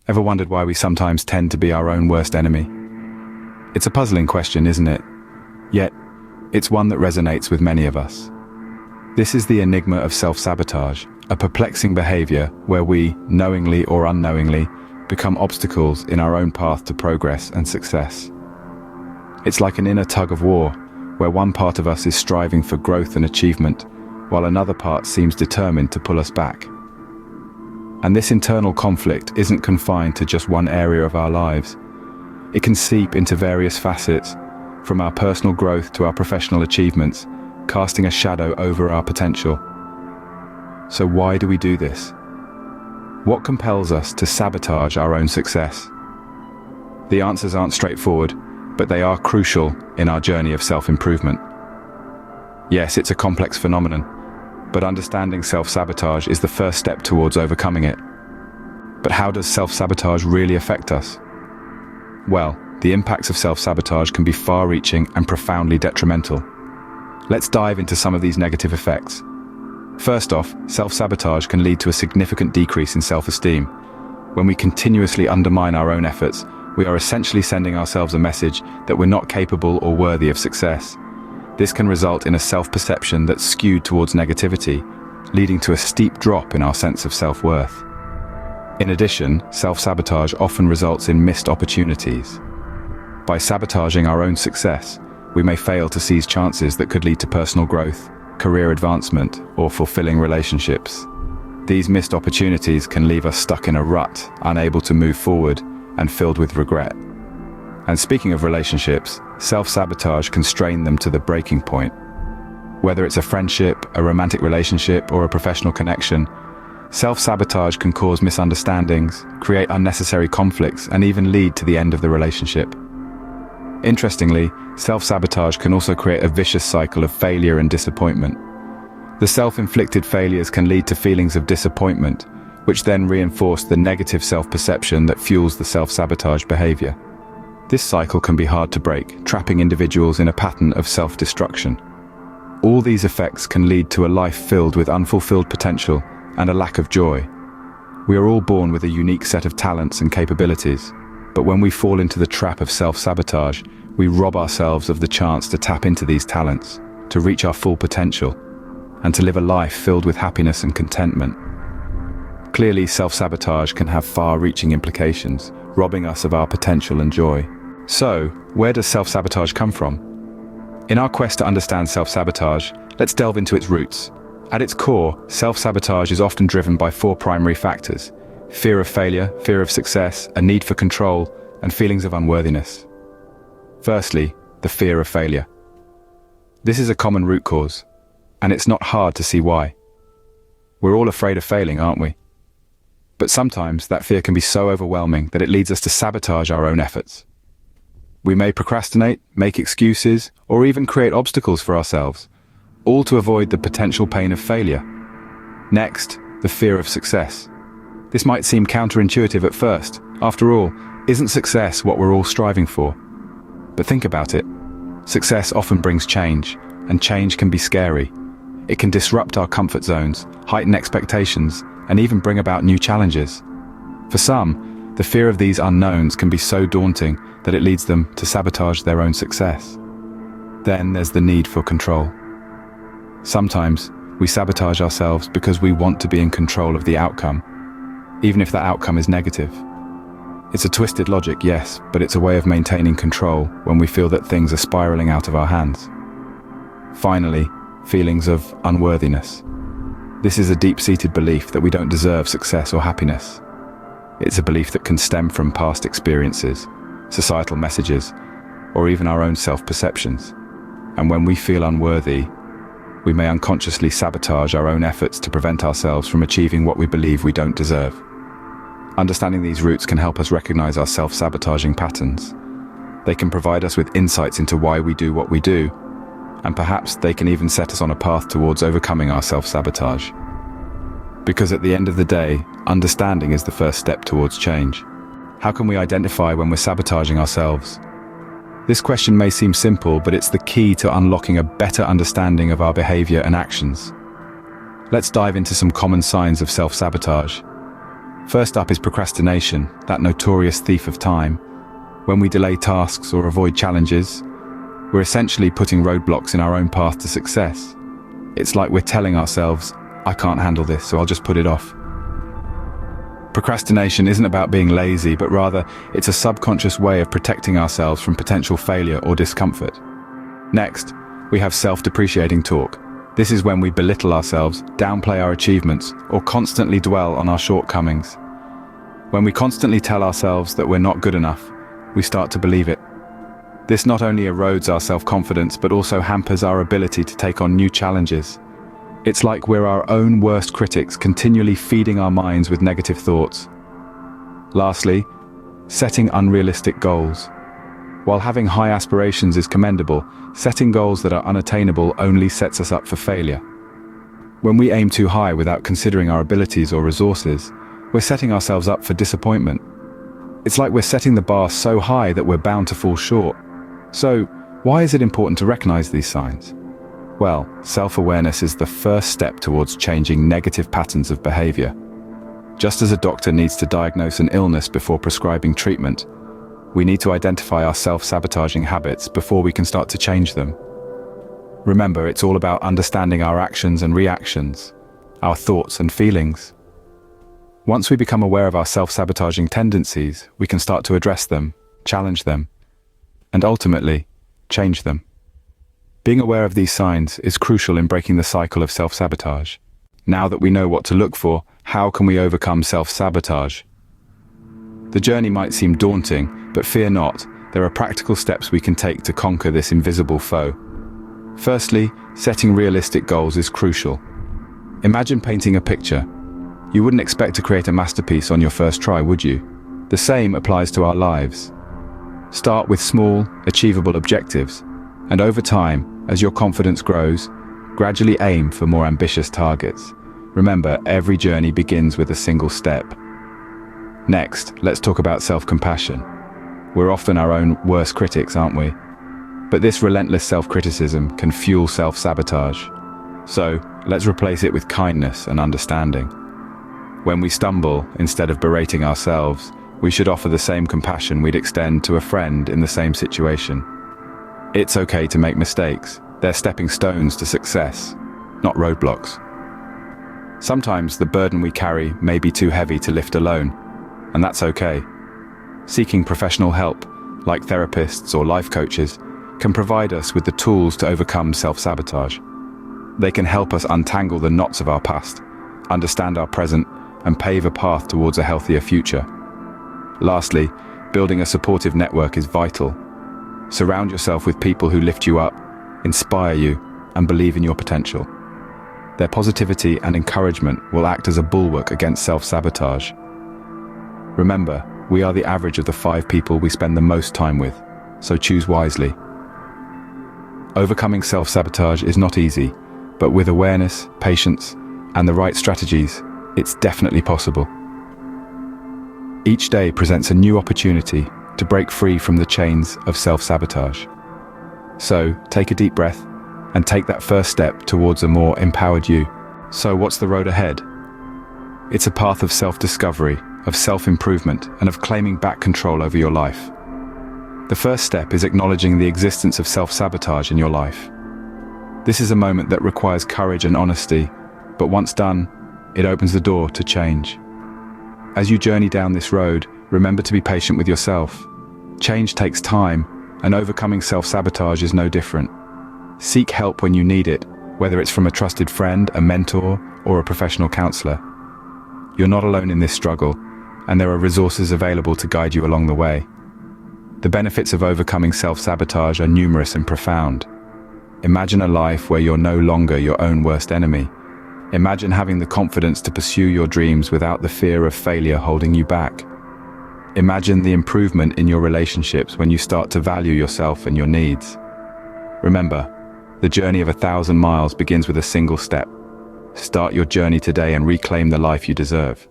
Ever wondered why we sometimes tend to be our own worst enemy? It's a puzzling question, isn't it? Yet, it's one that resonates with many of us. This is the enigma of self-sabotage, a perplexing behavior where we, knowingly or unknowingly, become obstacles in our own path to progress and success. It's like an inner tug of war, where one part of us is striving for growth and achievement, while another part seems determined to pull us back. And this internal conflict isn't confined to just one area of our lives. It can seep into various facets, from our personal growth to our professional achievements, casting a shadow over our potential. So why do we do this? What compels us to sabotage our own success? The answers aren't straightforward, but they are crucial in our journey of self-improvement. Yes, it's a complex phenomenon, but understanding self-sabotage is the first step towards overcoming it. But how does self-sabotage really affect us? Well, the impacts of self-sabotage can be far-reaching and profoundly detrimental. Let's dive into some of these negative effects. First off, self-sabotage can lead to a significant decrease in self-esteem. When we continuously undermine our own efforts, we are essentially sending ourselves a message that we're not capable or worthy of success. This can result in a self-perception that's skewed towards negativity, leading to a steep drop in our sense of self-worth. In addition, self-sabotage often results in missed opportunities. By sabotaging our own success, we may fail to seize chances that could lead to personal growth, career advancement, or fulfilling relationships. These missed opportunities can leave us stuck in a rut, unable to move forward, and filled with regret. And speaking of relationships, self-sabotage can strain them to the breaking point. Whether it's a friendship, a romantic relationship, or a professional connection, self-sabotage can cause misunderstandings, create unnecessary conflicts, and even lead to the end of the relationship. Interestingly, self-sabotage can also create a vicious cycle of failure and disappointment. The self-inflicted failures can lead to feelings of disappointment, which then reinforce the negative self-perception that fuels the self-sabotage behavior. This cycle can be hard to break, trapping individuals in a pattern of self-destruction. All these effects can lead to a life filled with unfulfilled potential and a lack of joy. We are all born with a unique set of talents and capabilities, but when we fall into the trap of self-sabotage, we rob ourselves of the chance to tap into these talents, to reach our full potential, and to live a life filled with happiness and contentment. Clearly, self-sabotage can have far-reaching implications, robbing us of our potential and joy. So, where does self-sabotage come from? In our quest to understand self-sabotage, let's delve into its roots. At its core, self-sabotage is often driven by four primary factors: fear of failure, fear of success, a need for control, and feelings of unworthiness. Firstly, the fear of failure. This is a common root cause, and it's not hard to see why. We're all afraid of failing, aren't we? But sometimes that fear can be so overwhelming that it leads us to sabotage our own efforts. We may procrastinate, make excuses, or even create obstacles for ourselves, all to avoid the potential pain of failure. Next, the fear of success. This might seem counterintuitive at first. After all, isn't success what we're all striving for? But think about it. Success often brings change, and change can be scary. It can disrupt our comfort zones, heighten expectations, and even bring about new challenges. For some, the fear of these unknowns can be so daunting that it leads them to sabotage their own success. Then there's the need for control. Sometimes, we sabotage ourselves because we want to be in control of the outcome, even if that outcome is negative. It's a twisted logic, yes, but it's a way of maintaining control when we feel that things are spiraling out of our hands. Finally, feelings of unworthiness. This is a deep-seated belief that we don't deserve success or happiness. It's a belief that can stem from past experiences, societal messages, or even our own self-perceptions. And when we feel unworthy, we may unconsciously sabotage our own efforts to prevent ourselves from achieving what we believe we don't deserve. Understanding these roots can help us recognize our self-sabotaging patterns. They can provide us with insights into why we do what we do, and perhaps they can even set us on a path towards overcoming our self-sabotage. Because at the end of the day, understanding is the first step towards change. How can we identify when we're sabotaging ourselves? This question may seem simple, but it's the key to unlocking a better understanding of our behavior and actions. Let's dive into some common signs of self-sabotage. First up is procrastination, that notorious thief of time. When we delay tasks or avoid challenges, we're essentially putting roadblocks in our own path to success. It's like we're telling ourselves, I can't handle this, so I'll just put it off. Procrastination isn't about being lazy, but rather it's a subconscious way of protecting ourselves from potential failure or discomfort. Next, we have self-depreciating talk. This is when we belittle ourselves, downplay our achievements, or constantly dwell on our shortcomings. When we constantly tell ourselves that we're not good enough, we start to believe it. This not only erodes our self-confidence, but also hampers our ability to take on new challenges. It's like we're our own worst critics, continually feeding our minds with negative thoughts. Lastly, setting unrealistic goals. While having high aspirations is commendable, setting goals that are unattainable only sets us up for failure. When we aim too high without considering our abilities or resources, we're setting ourselves up for disappointment. It's like we're setting the bar so high that we're bound to fall short. So, why is it important to recognize these signs? Well, self-awareness is the first step towards changing negative patterns of behavior. Just as a doctor needs to diagnose an illness before prescribing treatment, we need to identify our self-sabotaging habits before we can start to change them. Remember, it's all about understanding our actions and reactions, our thoughts and feelings. Once we become aware of our self-sabotaging tendencies, we can start to address them, challenge them, and ultimately, change them. Being aware of these signs is crucial in breaking the cycle of self-sabotage. Now that we know what to look for, how can we overcome self-sabotage? The journey might seem daunting, but fear not, there are practical steps we can take to conquer this invisible foe. Firstly, setting realistic goals is crucial. Imagine painting a picture. You wouldn't expect to create a masterpiece on your first try, would you? The same applies to our lives. Start with small, achievable objectives, and over time, as your confidence grows, gradually aim for more ambitious targets. Remember, every journey begins with a single step. Next, let's talk about self-compassion. We're often our own worst critics, aren't we? But this relentless self-criticism can fuel self-sabotage. So, let's replace it with kindness and understanding. When we stumble, instead of berating ourselves, we should offer the same compassion we'd extend to a friend in the same situation. It's okay to make mistakes. They're stepping stones to success, not roadblocks. Sometimes the burden we carry may be too heavy to lift alone, and that's okay. Seeking professional help, like therapists or life coaches, can provide us with the tools to overcome self-sabotage. They can help us untangle the knots of our past, understand our present, and pave a path towards a healthier future. Lastly, building a supportive network is vital. Surround yourself with people who lift you up, inspire you, and believe in your potential. Their positivity and encouragement will act as a bulwark against self-sabotage. Remember, we are the average of the 5 people we spend the most time with, so choose wisely. Overcoming self-sabotage is not easy, but with awareness, patience, and the right strategies, it's definitely possible. Each day presents a new opportunity to break free from the chains of self-sabotage. So, take a deep breath and take that first step towards a more empowered you. So, what's the road ahead? It's a path of self-discovery, of self-improvement, and of claiming back control over your life. The first step is acknowledging the existence of self-sabotage in your life. This is a moment that requires courage and honesty, but once done, it opens the door to change. As you journey down this road, remember to be patient with yourself. Change takes time, and overcoming self-sabotage is no different. Seek help when you need it, whether it's from a trusted friend, a mentor, or a professional counselor. You're not alone in this struggle, and there are resources available to guide you along the way. The benefits of overcoming self-sabotage are numerous and profound. Imagine a life where you're no longer your own worst enemy. Imagine having the confidence to pursue your dreams without the fear of failure holding you back. Imagine the improvement in your relationships when you start to value yourself and your needs. Remember, the journey of 1,000 miles begins with a single step. Start your journey today and reclaim the life you deserve.